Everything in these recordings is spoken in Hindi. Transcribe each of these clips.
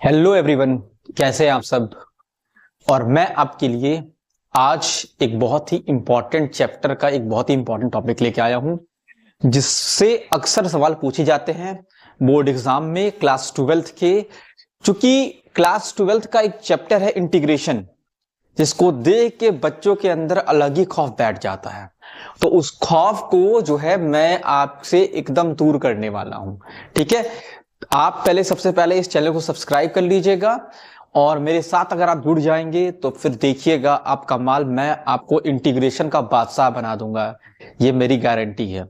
हेलो एवरीवन, कैसे हैं आप सब। और मैं आपके लिए आज एक बहुत ही इंपॉर्टेंट चैप्टर का एक बहुत ही इंपॉर्टेंट टॉपिक लेके आया हूं, जिससे अक्सर सवाल पूछे जाते हैं बोर्ड एग्जाम में क्लास 12th के। चूंकि क्लास 12th का एक चैप्टर है इंटीग्रेशन, जिसको देख के बच्चों के अंदर अलग ही खौफ बैठ जाता है। तो उस खौफ को जो है मैं आपसे एकदम दूर करने वाला हूं। ठीक है, आप सबसे पहले इस चैनल को सब्सक्राइब कर लीजिएगा और मेरे साथ अगर आप जुड़ जाएंगे तो फिर देखिएगा आप कमाल, मैं आपको इंटीग्रेशन का बादशाह बना दूंगा, ये मेरी गारंटी है।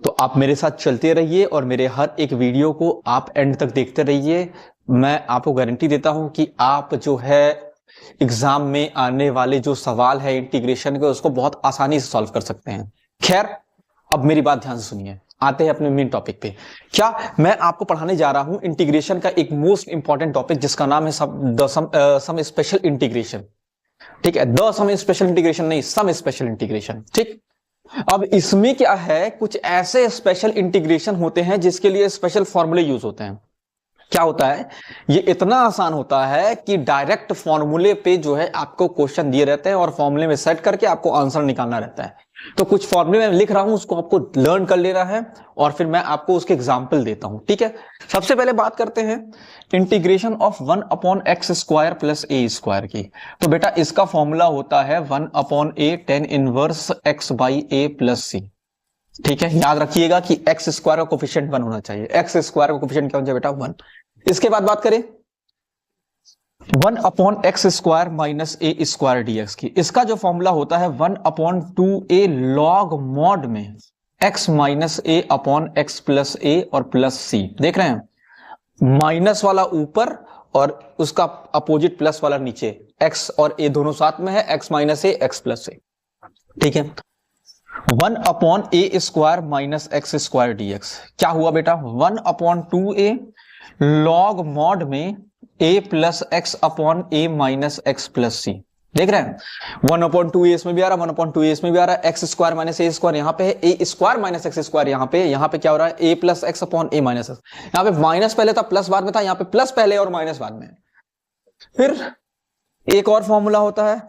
तो आप मेरे साथ चलते रहिए और मेरे हर एक वीडियो को आप एंड तक देखते रहिए। मैं आपको गारंटी देता हूं कि आप जो है एग्जाम में आने वाले जो सवाल है इंटीग्रेशन के, उसको बहुत आसानी से सॉल्व कर सकते हैं। खैर, अब मेरी बात ध्यान से सुनिए, आते हैं अपने मेन टॉपिक पे। क्या मैं आपको पढ़ाने जा रहा हूं इंटीग्रेशन का एक मोस्ट इंपॉर्टेंट टॉपिक, जिसका नाम है सम स्पेशल इंटीग्रेशन। ठीक है, द सम स्पेशल इंटीग्रेशन नहीं, सम स्पेशल इंटीग्रेशन। ठीक, अब इसमें क्या है, कुछ ऐसे स्पेशल इंटीग्रेशन होते हैं जिसके लिए स्पेशल फॉर्मूले यूज होते हैं। क्या होता है, ये इतना आसान होता है कि डायरेक्ट फॉर्मूले पे जो है आपको क्वेश्चन दिए रहते हैं और फॉर्मूले में सेट करके आपको आंसर निकालना रहता है। तो कुछ फॉर्मूले मैं लिख रहा हूं, उसको आपको लर्न कर लेना है और फिर मैं आपको उसके एग्जांपल देता हूं। ठीक है, सबसे पहले बात करते हैं integration of 1/x² plus a square की। तो बेटा इसका फॉर्मूला होता है 1/a tan inverse x by a plus c. ठीक है, याद रखिएगा कि एक्स स्क्वायर का कोफिशिएंट 1 होना चाहिए। एक्स स्क्वायर का कोफिशिएंट क्या होना चाहिए बेटा, 1। इसके बाद बात करें 1/x² माइनस ए स्क्वायर dx की। इसका जो फॉर्मूला होता है 1/2a लॉग मॉड में x माइनस ए अपॉन एक्स प्लस ए और प्लस सी। देख रहे हैं, माइनस वाला ऊपर और उसका अपोजिट प्लस वाला नीचे, x और a दोनों साथ में है, x माइनस ए एक्स प्लस ए। ठीक है, 1/a² minus x square dx क्या हुआ बेटा, 1/2a लॉग मॉड में a plus x upon a minus x plus c. देख रहे हैं, 1/2a इसमें भी आ रहा है, 1/2a इसमें भी आ रहा है, एक्स स्क्वायर माइनस ए स्क्वायर यहाँ पे है, ए स्क्वायर माइनस एक्स स्क्वायर यहाँ पे क्या हो रहा है, ए plus x upon a minus x. यहाँ पे माइनस पहले था, प्लस बाद में था, यहाँ पे प्लस पहले और माइनस बाद में। फिर एक और फॉर्मूला होता है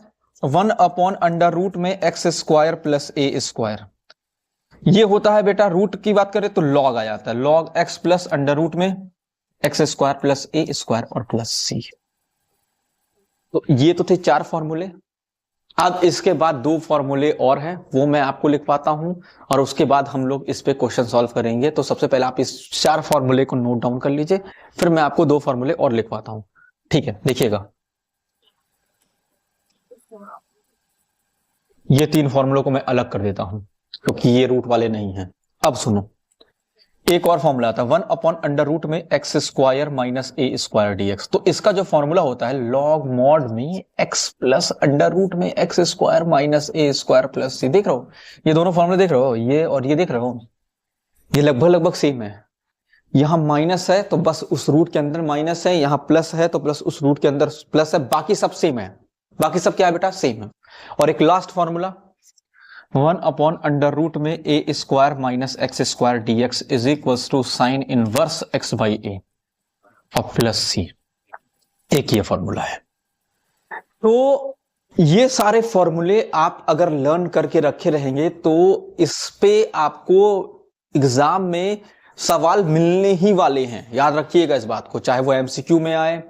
1/अंडर रूट में x square plus a square. ये होता है बेटा, रूट की बात करें तो लॉग आ जाता है, log x plus under root में x square plus a square और प्लस सी। तो ये तो थे 4 फॉर्मूले। अब इसके बाद 2 फॉर्मूले और हैं, वो मैं आपको लिखवाता हूं और उसके बाद हम लोग इस पे क्वेश्चन सॉल्व करेंगे। तो सबसे पहले आप इस 4 फॉर्मूले को नोट डाउन कर लीजिए, फिर मैं आपको 2 फॉर्मूले और लिखवाता हूं। ठीक है, देखिएगा, ये 3 फॉर्मूलों को मैं अलग कर देता हूं क्योंकि ये रूट वाले नहीं हैं। अब सुनो, एक और फॉर्मूला था 1/अंडर रूट में एक्स स्क्वायर माइनस ए स्क्वायर dx। तो इसका जो फॉर्मूला होता है लॉग मॉड में x प्लस अंडर रूट में एक्स स्क्वायर माइनस ए स्क्वायर प्लस सी। देख रहे हो, ये दोनों फॉर्मूले देख रहे हो, ये और ये देख रहे हो, ये लगभग सेम है। यहां माइनस है तो बस उस रूट के अंदर माइनस है, यहां प्लस है तो प्लस उस रूट के अंदर प्लस है, बाकी सब सेम है। बाकी सब क्या है बेटा, सेम है। और एक लास्ट फॉर्मूला 1/अंडर रूट में a square minus x square dx is equal to sine inverse x by a और प्लस सी। एक ये फॉर्मूला है। तो ये सारे फॉर्मूले आप अगर लर्न करके रखे रहेंगे तो इस पे आपको एग्जाम में सवाल मिलने ही वाले हैं। याद रखिएगा इस बात को, चाहे वो एमसीक्यू में आए,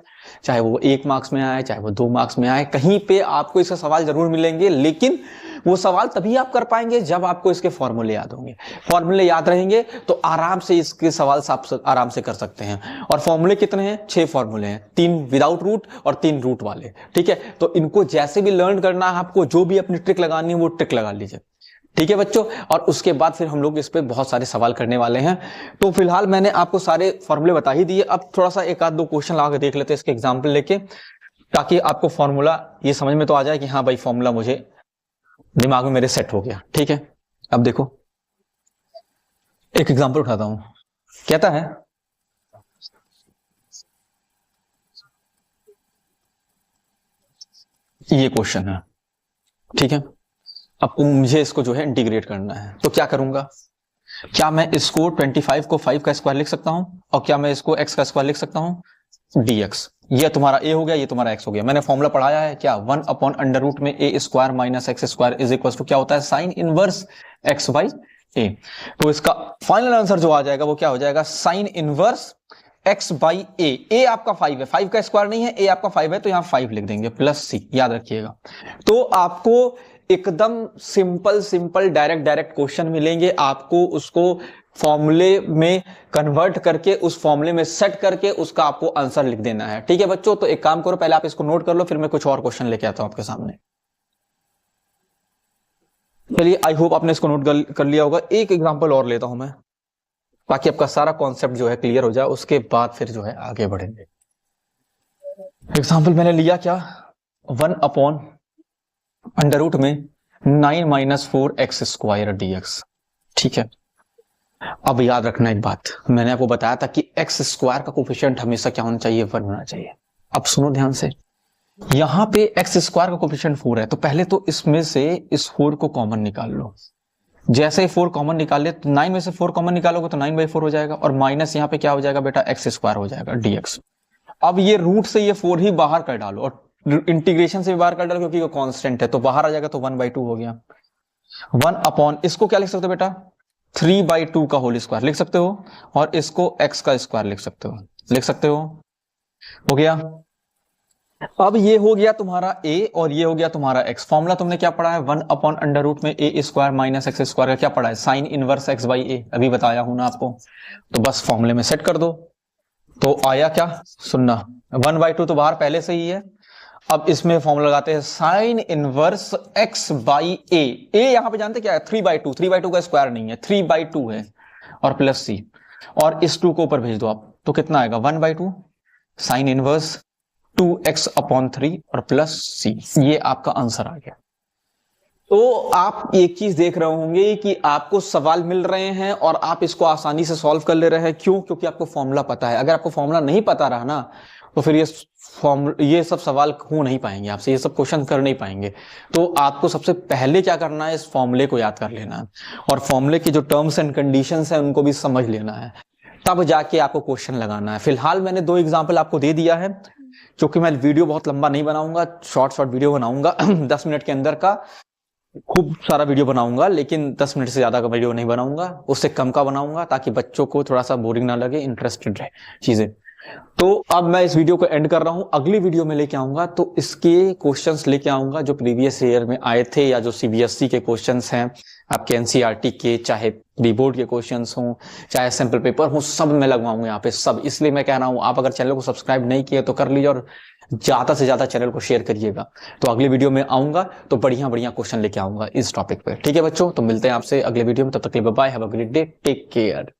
चाहे वो 1 मार्क्स में आए, चाहे वो 2 मार्क्स में आए, कहीं पे आपको इसका सवाल जरूर मिलेंगे। लेकिन वो सवाल तभी आप कर पाएंगे जब आपको इसके फॉर्मूले याद होंगे। फॉर्मूले याद रहेंगे तो आराम से इसके सवाल आप आराम से कर सकते हैं। और फॉर्मूले कितने हैं, 6 फॉर्मूले हैं, 3 विदाउट रूट और 3 रूट वाले। ठीक है, तो इनको जैसे भी लर्न करना है आपको, जो भी अपनी ट्रिक लगानी है वो ट्रिक लगा लीजिए। ठीक है बच्चों, और उसके बाद फिर हम लोग इस पे बहुत सारे सवाल करने वाले हैं। तो फिलहाल मैंने आपको सारे फॉर्मूले बता ही दिए। अब थोड़ा सा 1-2 क्वेश्चन लगा के देख लेते हैं इसके एग्जाम्पल लेके, ताकि आपको फॉर्मूला ये समझ में तो आ जाए कि हाँ भाई फॉर्मूला मुझे दिमाग में मेरे सेट हो गया। ठीक है, अब देखो एक एग्जाम्पल उठाता हूं। कहता है ये क्वेश्चन है, ठीक है, अब मुझे इसको जो है इंटीग्रेट करना है। तो क्या करूंगा, क्या मैं इसको 25 को 5 का स्क्वायर लिख सकता हूं और क्या मैं इसको x का स्क्वायर लिख सकता हूं, dx। ये तुम्हारा a हो गया, ये तुम्हारा x हो गया। मैंने फॉर्मूला पढ़ाया है क्या, 1/√में a square minus x square is equal to क्या होता है, sine inverse x by a। तो इसका फाइनल आंसर जो आ जाएगा वो क्या हो जाएगा, sign inverse x by a आपका 5 है, 5 का स्क्वायर नहीं है, a आपका 5 है तो यहां 5 लिख देंगे प्लस c, याद रखिएगा। तो आपको एकदम सिंपल डायरेक्ट क्वेश्चन मिलेंगे, आपको उसको फॉर्मूले में कन्वर्ट करके, उस फॉर्मूले में सेट करके उसका आपको आंसर लिख देना है। ठीक है बच्चों, तो एक काम करो, पहले आप इसको नोट कर लो, फिर मैं कुछ और क्वेश्चन लेके आता हूं आपके सामने। चलिए, आई होप आपने इसको नोट कर लिया होगा। एक एग्जांपल और लेता हूं मैं, ताकि आपका सारा कॉन्सेप्ट जो है क्लियर हो जाए, उसके बाद फिर जो है आगे बढ़ेंगे। एग्जांपल मैंने लिया क्या, 1/√में 9 माइनस 4x स्क्वायर dx। ठीक है, अब याद रखना एक बात, मैंने आपको बताया था कि x स्क्वायर का कोफिशिएंट हमेशा क्या होना चाहिए, 1 होना चाहिए। अब सुनो ध्यान से, यहां पे x स्क्वायर का कोफिशिएंट 4 है, तो पहले तो इसमें से इस 4 को कॉमन निकाल लो। जैसे ही 4 कॉमन निकाल ले, तो 9 में से 4 कॉमन निकालोगे तो 9/4 हो जाएगा, और माइनस यहाँ पे क्या हो जाएगा बेटा, x स्क्वायर हो जाएगा dx। अब ये रूट से ये 4 ही बाहर कर डालो, और इंटीग्रेशन से भी बाहर कर डालो, क्योंकि वो कांस्टेंट है तो बाहर आ जाएगा, तो 1/2 हो गया। 1 इसको क्या लिख सकते हो बेटा, 3/2 का होल स्क्वायर लिख सकते हो, और इसको x का स्क्वायर लिख सकते हो गया। अब ये हो गया तुम्हारा a और ये हो गया तुम्हारा x। फॉर्मूला तुमने क्या पढ़ा है, 1/√में a square minus x square का क्या पढ़ा है, sine inverse x by a, अभी बताया हूं ना आपको। तो बस फॉर्मूले में सेट कर दो, तो आया क्या, सुनना, 1/2 तो बाहर पहले से ही है। अब इसमें फॉर्मूला लगाते हैं, sign inverse x by a। यहां पे जानते क्या है, 3/2, 3/2 का स्क्वायर नहीं है, 3/2 है, और प्लस c, और इस 2 को ऊपर भेज दो आप, तो कितना आएगा, 1/2 साइन इनवर्स 2x/3 और प्लस c। ये आपका आंसर आ गया। तो आप एक चीज देख रहे होंगे कि आपको सवाल मिल रहे हैं और आप इसको आसानी से सॉल्व कर ले रहे हैं। क्यों, क्योंकि आपको फॉर्मूला पता है। अगर आपको फॉर्मूला नहीं पता रहा ना, तो फिर ये सब सवाल हो नहीं पाएंगे आपसे, ये सब क्वेश्चन कर नहीं पाएंगे। तो आपको सबसे पहले क्या करना है, इस फॉर्मूले को याद कर लेना है, और फॉर्मूले की जो टर्म्स एंड कंडीशंस हैं उनको भी समझ लेना है, तब जाके आपको क्वेश्चन लगाना है। फिलहाल मैंने 2 एग्जाम्पल आपको दे दिया है, क्योंकि मैं वीडियो बहुत लंबा नहीं बनाऊंगा, शॉर्ट वीडियो बनाऊंगा 10 मिनट के अंदर का खूब सारा वीडियो बनाऊंगा, लेकिन 10 मिनट से ज्यादा का वीडियो नहीं बनाऊंगा, उससे कम का बनाऊंगा, ताकि बच्चों को थोड़ा सा बोरिंग ना लगे, इंटरेस्टेड रहे चीजें। तो अब मैं इस वीडियो को एंड कर रहा हूं, अगली वीडियो में लेके आऊंगा, तो इसके क्वेश्चंस लेके आऊंगा जो प्रीवियस ईयर में आए थे, या जो सीबीएसई के क्वेश्चंस हैं आपके, एनसीईआरटी के, चाहे प्री बोर्ड के क्वेश्चंस हों, चाहे सैंपल पेपर हो, सब मैं लगवाऊंगा यहाँ पे सब। इसलिए मैं कह रहा हूं, आप अगर चैनल को सब्सक्राइब नहीं किए तो कर लीजिए, और ज्यादा से ज्यादा चैनल को शेयर करिएगा। तो अगली वीडियो में आऊंगा तो बढ़िया क्वेश्चन लेके आऊंगा इस टॉपिक पे। ठीक है बच्चों, तो मिलते हैं आपसे अगले वीडियो में, तब तक के लिए bye, have a great day, take care.